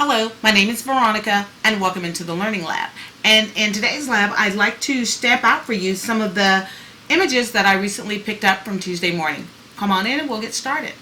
Hello, my name is Veronica and welcome into the Learning Lab. And in today's lab, I'd like to stamp out for you some of the images that I recently picked up from Tuesday morning. Come on in and we'll get started.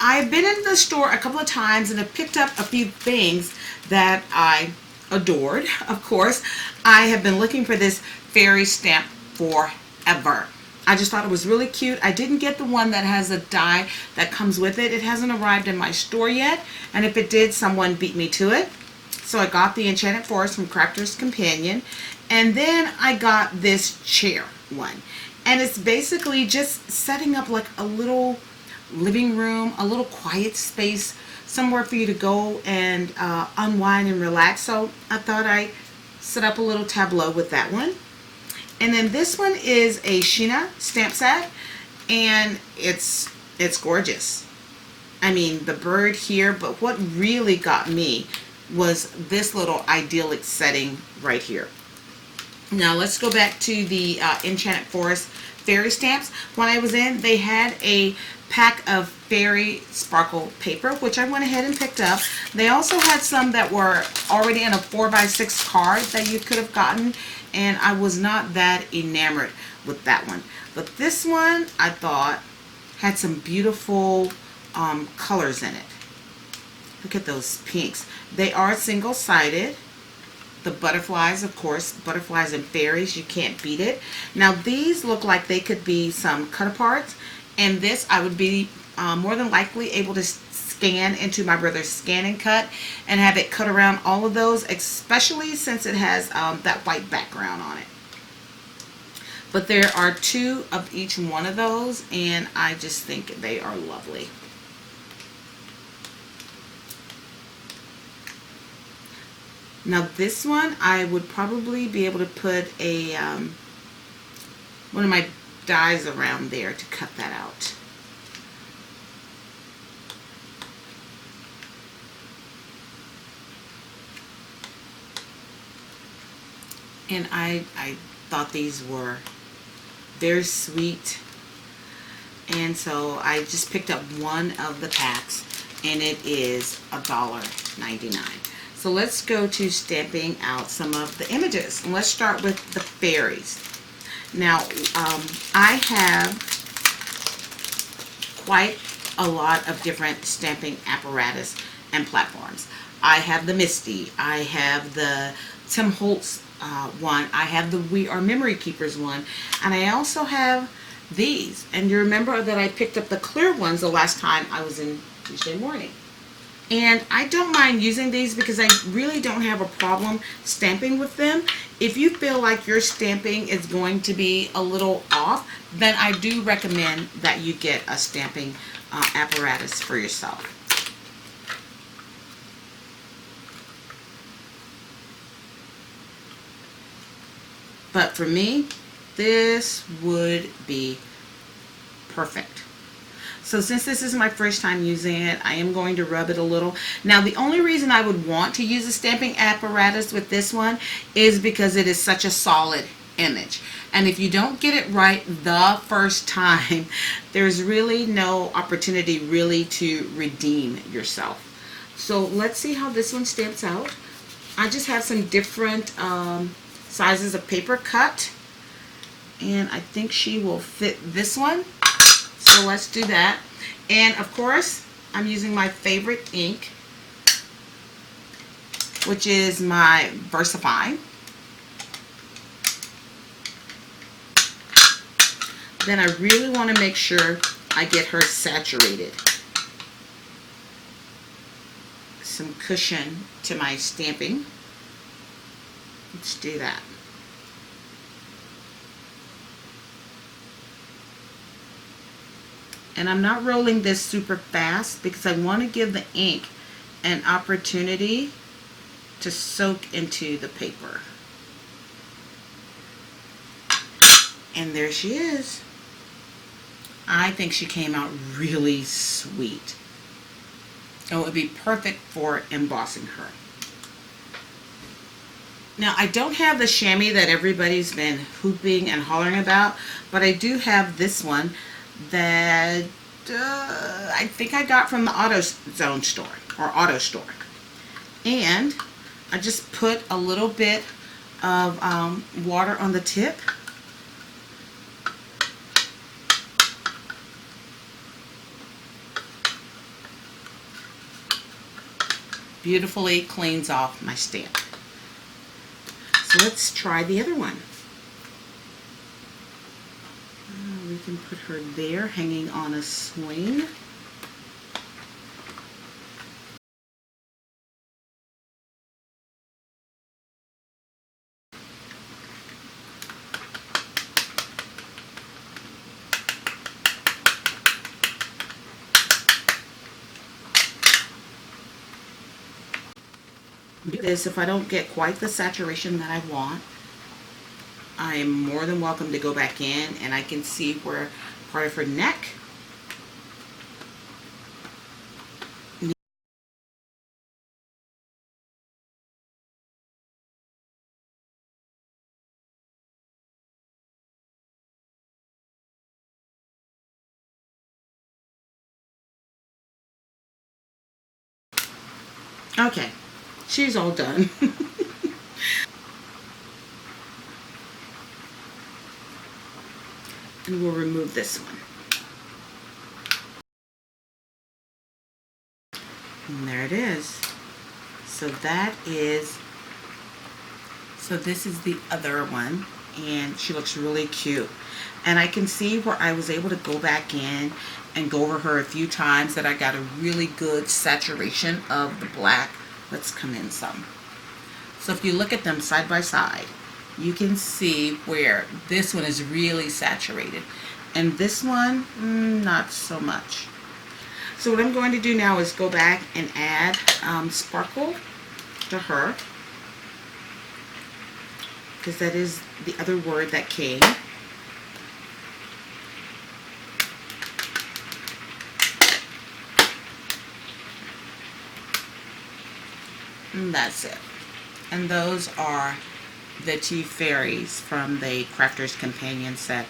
I've been in the store a couple of times and have picked up a few things that I adored. Of course, I have been looking for this fairy stamp forever. I just thought it was really cute. I didn't get the one that has a die that comes with it. It hasn't arrived in my store yet, and if it did, someone beat me to it. So I got the Enchanted Forest from Crafter's Companion, and then I got this chair one. And it's basically just setting up like a little living room, a little quiet space, somewhere for you to go and unwind and relax. So I thought I'd set up a little tableau with that one. And then this one is a Sheena stamp set, and it's gorgeous. I mean, the bird here, but what really got me was this little idyllic setting right here. Now let's go back to the Enchanted Forest fairy stamps. When I was in, they had a pack of fairy sparkle paper, which I went ahead and picked up. They also had some that were already in a 4x6 card that you could have gotten, and I was not that enamored with that one. But this one, I thought, had some beautiful colors in it. Look at those pinks. They are single-sided. The butterflies, of course, butterflies and fairies, you can't beat it. Now these look like they could be some cut-aparts, and this I would be more than likely able to scan into my brother's Scan and Cut and have it cut around all of those, especially since it has that white background on it. But there are two of each one of those, and I just think they are lovely. Now this one, I would probably be able to put a one of my dies around there to cut that out. And I thought these were very sweet, and so I just picked up one of the packs, and it is $1.99. So let's go to stamping out some of the images, and let's start with the fairies. Now I have quite a lot of different stamping apparatus and platforms. I have the Misty, I have the Tim Holtz one, I have the We Are Memory Keepers one, and I also have these. And you remember that I picked up the clear ones the last time I was in Tuesday morning. And I don't mind using these because I really don't have a problem stamping with them. If you feel like your stamping is going to be a little off, then I do recommend that you get a stamping apparatus for yourself. But for me, this would be perfect. So since this is my first time using it, I am going to rub it a little. Now the only reason I would want to use a stamping apparatus with this one is because it is such a solid image. And if you don't get it right the first time, there's really no opportunity really to redeem yourself. So let's see how this one stamps out. I just have some different sizes of paper cut, and I think she will fit this one. So let's do that. And of course, I'm using my favorite ink, which is my VersaFine. Then I really want to make sure I get her saturated. Some cushion to my stamping. Let's do that. And I'm not rolling this super fast because I want to give the ink an opportunity to soak into the paper. And there she is. I think she came out really sweet. It would be perfect for embossing her. Now, I don't have the chamois that everybody's been hooping and hollering about, but I do have this one that I think I got from the AutoZone store or Auto Store. And I just put a little bit of water on the tip. Beautifully cleans off my stamp. So let's try the other one. We can put her there hanging on a swing. Do this if I don't get quite the saturation that I want. I am more than welcome to go back in, and I can see where part of her neck okay, she's all done. And we'll remove this one. And there it is. So this is the other one, and she looks really cute. And I can see where I was able to go back in and go over her a few times that I got a really good saturation of the black. Let's come in some. So if you look at them side by side, you can see where this one is really saturated and this one not so much. So what I'm going to do now is go back and add sparkle to her, because that is the other word that came. And that's it. And those are the two fairies from the Crafter's Companion set.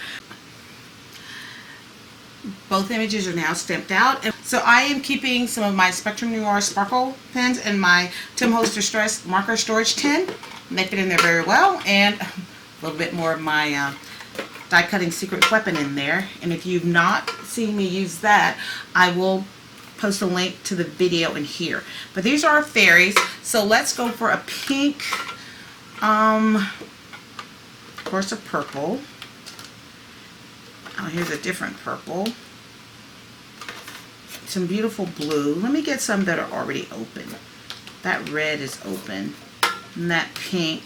Both images are now stamped out. So I am keeping some of my Spectrum Noir sparkle pens in my Tim Holster Stress marker storage tin. And they fit in there very well. And a little bit more of my die cutting secret weapon in there. And if you've not seen me use that, I will post a link to the video in here. But these are our fairies. So let's go for a pink, of course a purple. Oh, here's a different purple. Some beautiful blue. Let me get some that are already open. That red is open. And that pink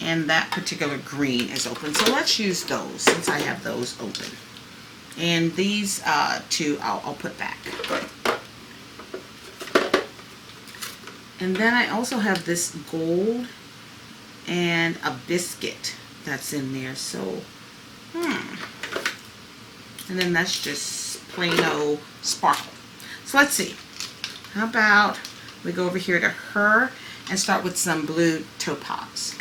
and that particular green is open. So let's use those since I have those open. And these two I'll put back. And then I also have this gold and a biscuit that's in there. So, and then that's just plain old sparkle. So let's see. How about we go over here to her and start with some blue topaz.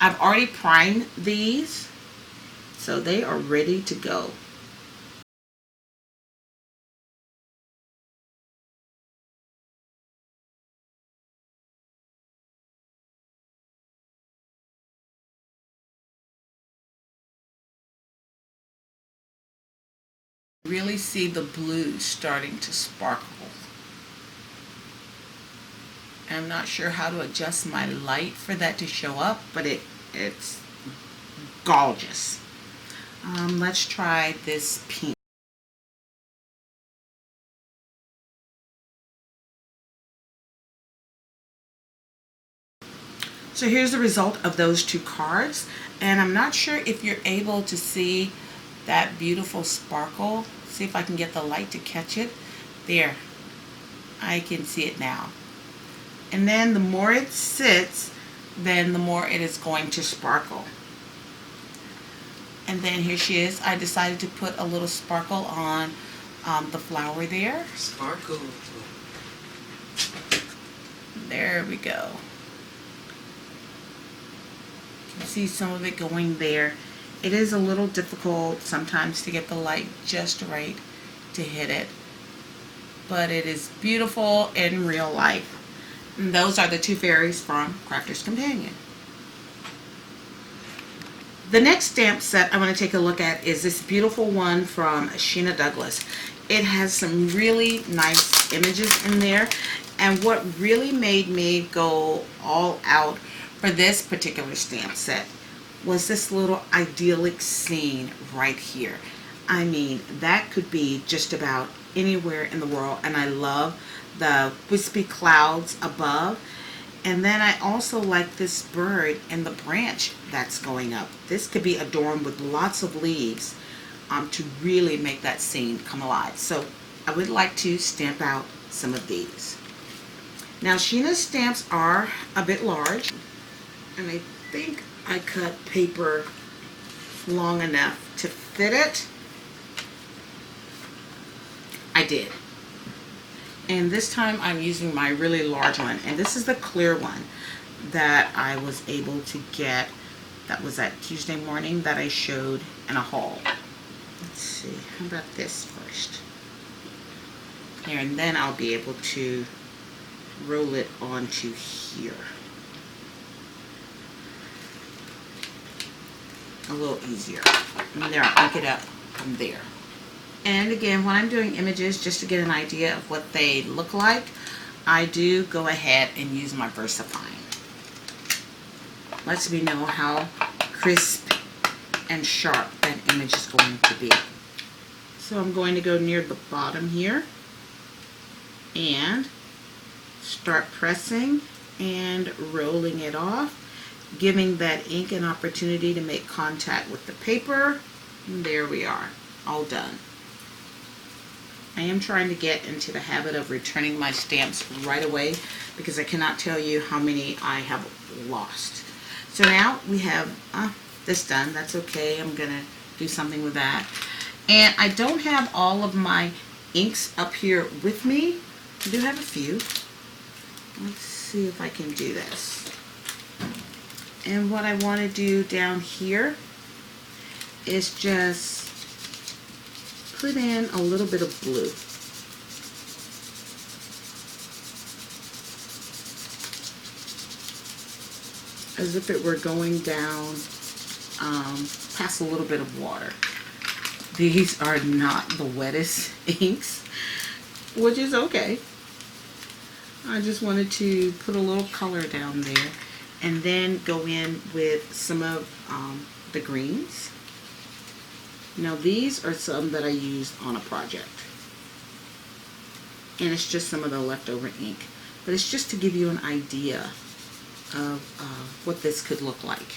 I've already primed these, so they are ready to go. Really see the blue starting to sparkle. I'm not sure how to adjust my light for that to show up, but it's gorgeous. Let's try this pink. So here's the result of those two cards, and I'm not sure if you're able to see that beautiful sparkle. See if I can get the light to catch it. There, I can see it now. And then the more it sits, then the more it is going to sparkle. And then here she is. I decided to put a little sparkle on the flower there. Sparkle. There we go. You can see some of it going there. It is a little difficult sometimes to get the light just right to hit it, but it is beautiful in real life. And those are the two fairies from Crafter's Companion. The next stamp set I want to take a look at is this beautiful one from Sheena Douglas. It has some really nice images in there, and what really made me go all out for this particular stamp set was this little idyllic scene right here. I mean, that could be just about anywhere in the world, and I love the wispy clouds above. And then I also like this bird and the branch that's going up. This could be adorned with lots of leaves to really make that scene come alive. So I would like to stamp out some of these. Now Sheena's stamps are a bit large, and I think I cut paper long enough to fit it. I did. And this time I'm using my really large one, and this is the clear one that I was able to get. That was that Tuesday morning that I showed in a haul. Let's see, how about this first? Here, and then I'll be able to roll it onto here. A little easier. And there, I'll ink it up from there. And again, when I'm doing images, just to get an idea of what they look like, I do go ahead and use my VersaFine. Lets me know how crisp and sharp that image is going to be. So I'm going to go near the bottom here and start pressing and rolling it off, giving that ink an opportunity to make contact with the paper. And there we are, all done. I am trying to get into the habit of returning my stamps right away because I cannot tell you how many I have lost. So now we have this done. That's okay. I'm going to do something with that. And I don't have all of my inks up here with me. I do have a few. Let's see if I can do this. And what I want to do down here is just put in a little bit of blue. As if it were going down past a little bit of water. These are not the wettest inks, which is okay. I just wanted to put a little color down there and then go in with some of the greens. Now these are some that I used on a project, and it's just some of the leftover ink, but it's just to give you an idea of what this could look like.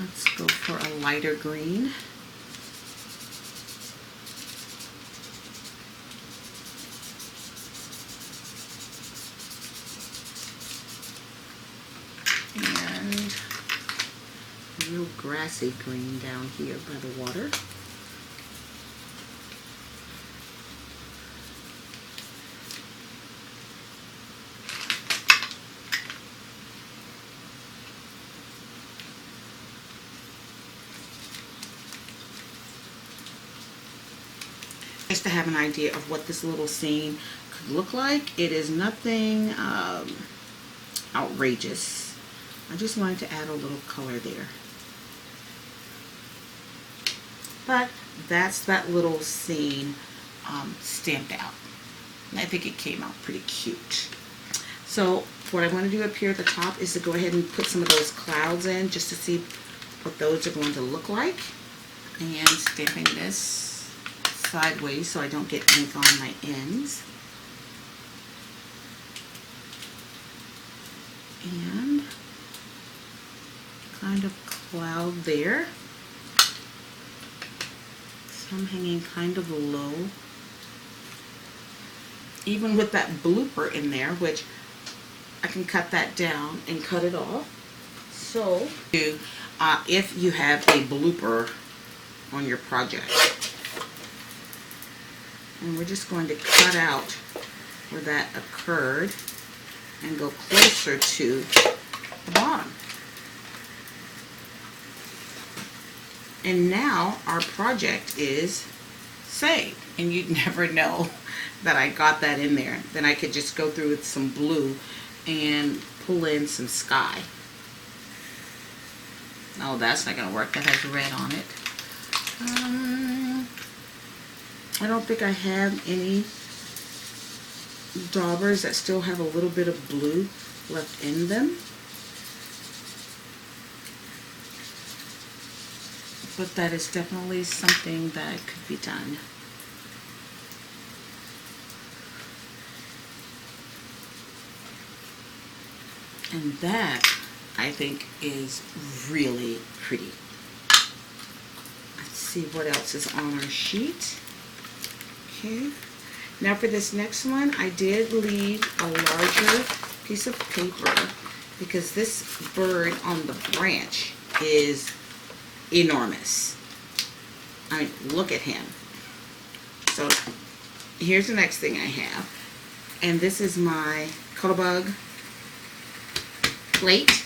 Let's go for a lighter green. And a real grassy green down here by the water. Just to have an idea of what this little scene could look like. It is nothing outrageous. I just wanted to add a little color there. But that's that little scene stamped out. And I think it came out pretty cute. So what I want to do up here at the top is to go ahead and put some of those clouds in just to see what those are going to look like. And stamping this sideways so I don't get ink on my ends. And kind of cloud there. Some hanging kind of low. Even with that blooper in there, which I can cut that down and cut it off. So, if you have a blooper on your project, and we're just going to cut out where that occurred and go closer to the bottom. And now our project is saved, and you'd never know that I got that in there. Then I could just go through with some blue and pull in some sky. Oh, that's not going to work. That has red on it. I don't think I have any daubers that still have a little bit of blue left in them. But that is definitely something that could be done. And that, I think, is really pretty. Let's see what else is on our sheet. Okay. Now for this next one, I did leave a larger piece of paper because this bird on the branch is enormous. I mean, look at him. So here's the next thing I have. And this is my Cuttlebug plate.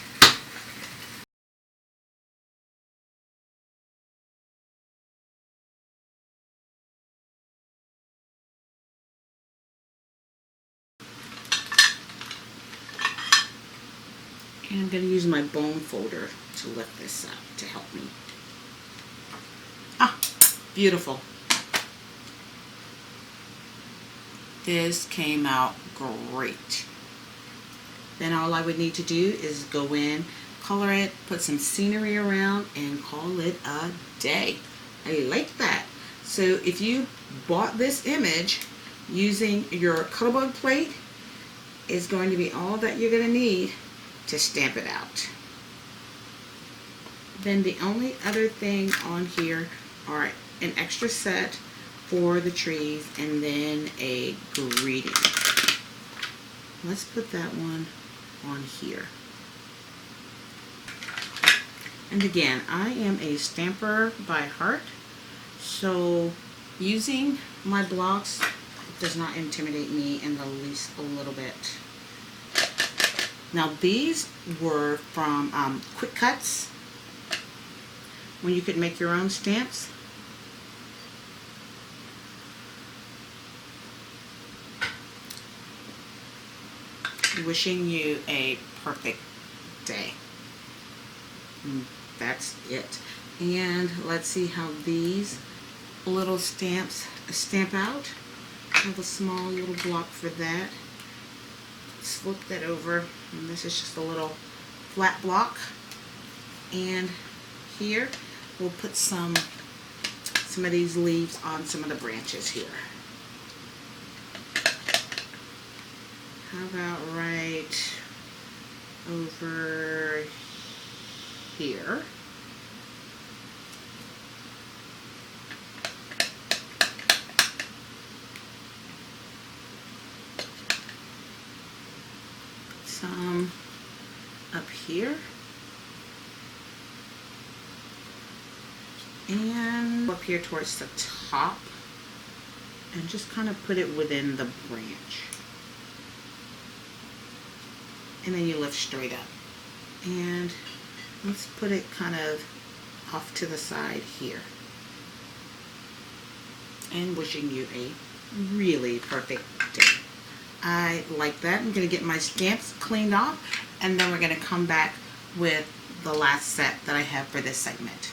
And I'm going to use my bone folder to lift this up to help me. Ah, beautiful. This came out great. Then all I would need to do is go in, color it, put some scenery around, and call it a day. I like that. So if you bought this image using your Cuttlebug plate, is going to be all that you're going to need to stamp it out. Then the only other thing on here are an extra set for the trees and then a greeting. Let's put that one on here. And again, I am a stamper by heart, so using my blocks does not intimidate me in the least a little bit. Now these were from Quick Cuts, when you could make your own stamps. Wishing you a perfect day. That's it. And let's see how these little stamps stamp out. I have a small little block for that. Let's flip that over, and this is just a little flat block. And here we'll put some of these leaves on some of the branches here. How about right over here? Some up here. And up here towards the top. And just kind of put it within the branch. And then you lift straight up. And let's put it kind of off to the side here. And wishing you a really perfect day. I like that. I'm going to get my stamps cleaned off, and then we're going to come back with the last set that I have for this segment.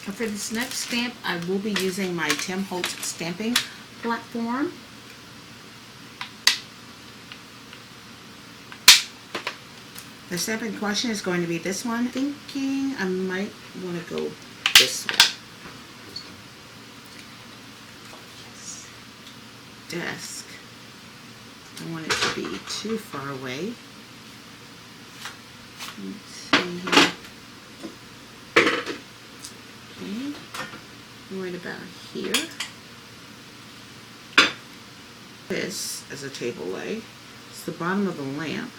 For this next stamp, I will be using my Tim Holtz stamping platform. The stamp in question is going to be this one. Thinking I might want to go this way. Desk. I don't want it to be too far away. Let's see here. Okay, right about here. This is a table leg. It's the bottom of the lamp.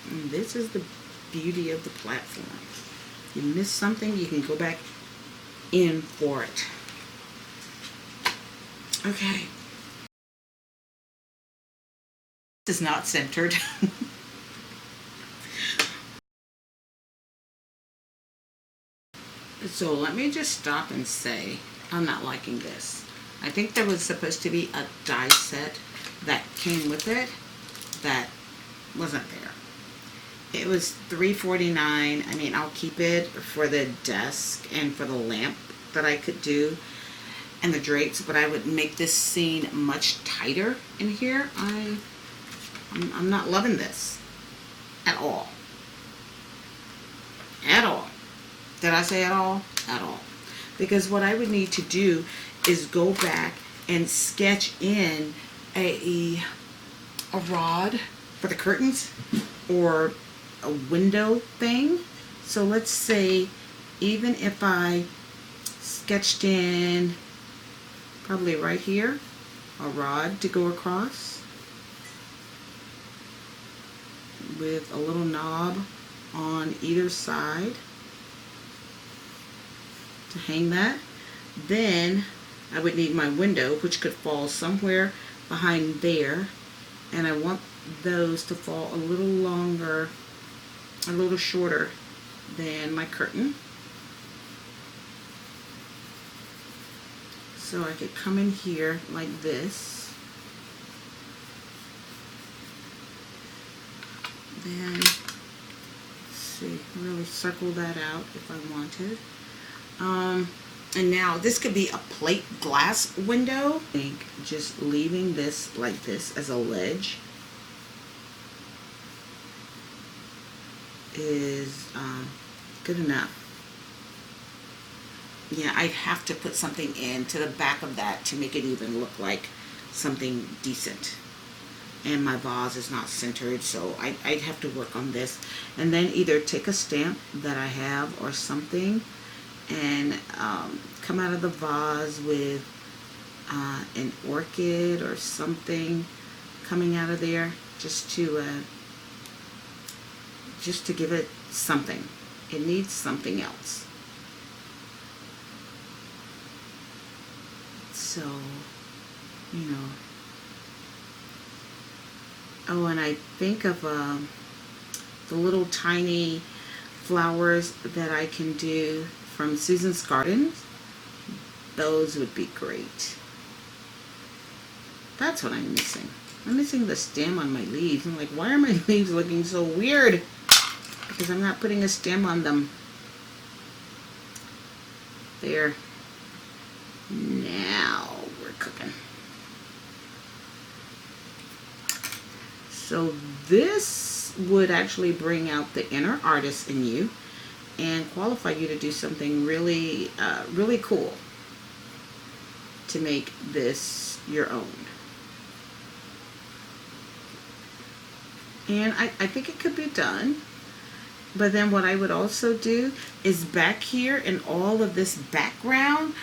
And this is the beauty of the platform. You miss something, you can go back in for it. Okay. This is not centered. So let me just stop and say, I'm not liking this. I think there was supposed to be a die set that came with it that wasn't there. It was $3.49. I mean, I'll keep it for the desk and for the lamp that I could do and the drapes, but I would make this scene much tighter in here. I'm not loving this at all. At all. Did I say at all? At all. Because what I would need to do is go back and sketch in a rod for the curtains or a window thing. So let's say even if I sketched in probably right here a rod to go across with a little knob on either side to hang that, then I would need my window, which could fall somewhere behind there, and I want those to fall a little longer, a little shorter than my curtain. So I could come in here like this, then let's see, really circle that out if I wanted. And now this could be a plate glass window. I think just leaving this like this as a ledge is good enough. Yeah, I'd have to put something into the back of that to make it even look like something decent. And my vase is not centered, so I'd have to work on this. And then either take a stamp that I have or something and come out of the vase with an orchid or something coming out of there just to give it something. It needs something else. So, you know. Oh, and I think of the little tiny flowers that I can do from Susan's Gardens. Those would be great. That's what I'm missing. I'm missing the stem on my leaves. I'm like, why are my leaves looking so weird? Because I'm not putting a stem on them. There. Now we're cooking. So this would actually bring out the inner artist in you and qualify you to do something really, really cool to make this your own. And I think it could be done. But then what I would also do is back here in all of this background,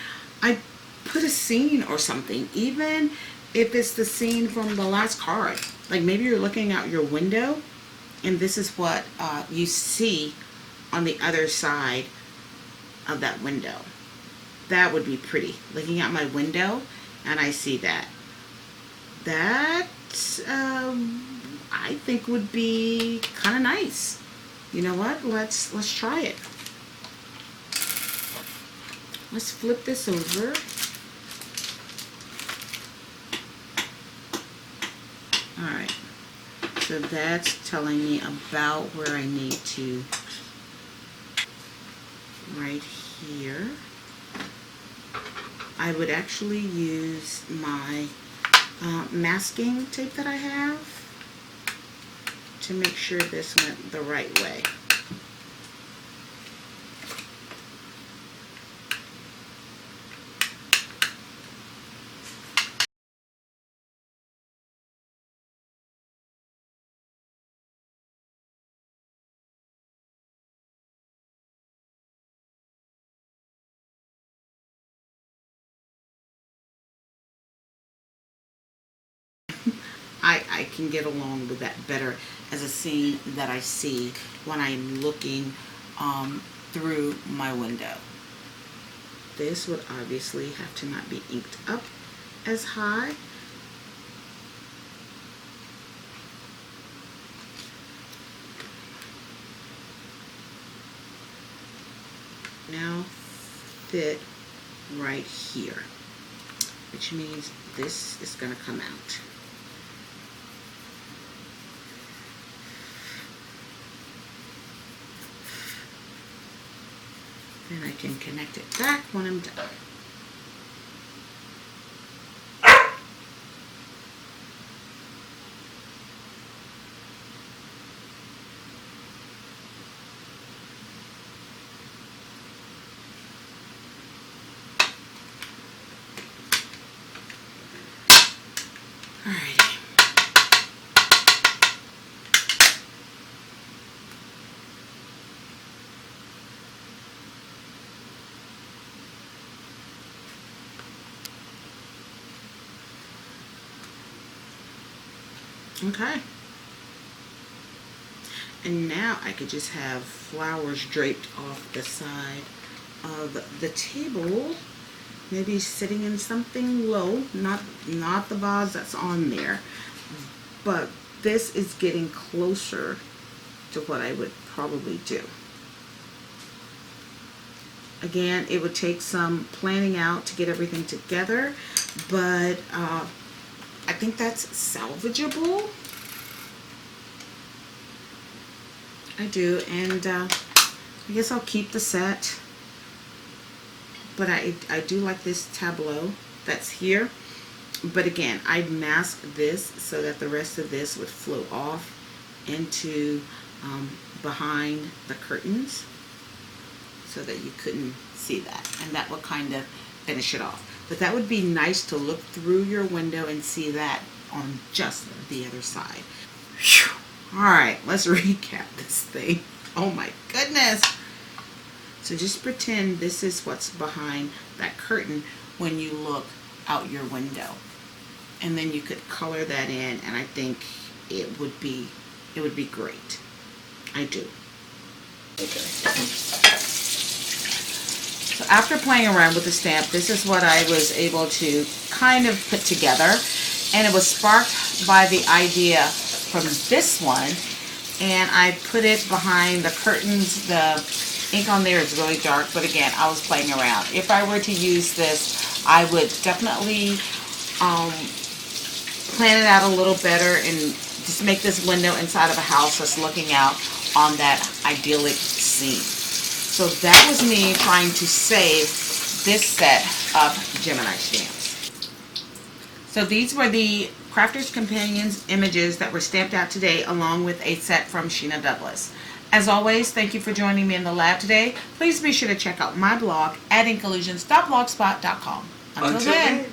I put a scene or something, even if it's the scene from the last card. Like maybe you're looking out your window and this is what you see on the other side of that window. That would be pretty. Looking out my window and I see that. That I think would be kind of nice. You know what? Let's try it. Let's flip this over. All right. So that's telling me about where I need to, right here. I would actually use my masking tape that I have to make sure this went the right way. I can get along with that better as a scene that I see when I'm looking through my window. This would obviously have to not be inked up as high. Now fit right here, which means this is going to come out. Then I can connect it back when I'm done. Alrighty. Okay. And now I could just have flowers draped off the side of the table. Maybe sitting in something low, not the vase that's on there. But this is getting closer to what I would probably do. Again, it would take some planning out to get everything together, but I think that's salvageable. I do, and I guess I'll keep the set. But I do like this tableau that's here. But again, I'd mask this so that the rest of this would flow off into behind the curtains so that you couldn't see that. And that would kind of finish it off. But that would be nice to look through your window and see that on just the other side. Whew. All right, let's recap this thing. Oh my goodness. So just pretend this is what's behind that curtain when you look out your window. And then you could color that in, and I think it would be great. I do. Okay. So after playing around with the stamp, this is what I was able to kind of put together. And it was sparked by the idea from this one. And I put it behind the curtains. The ink on there is really dark, but again, I was playing around. If I were to use this, I would definitely plan it out a little better and just make this window inside of a house that's looking out on that idyllic scene. So that was me trying to save this set of Gemini stamps. So these were the Crafter's Companions images that were stamped out today, along with a set from Sheena Douglas. As always, thank you for joining me in the lab today. Please be sure to check out my blog at inkollusions.blogspot.com. Until then.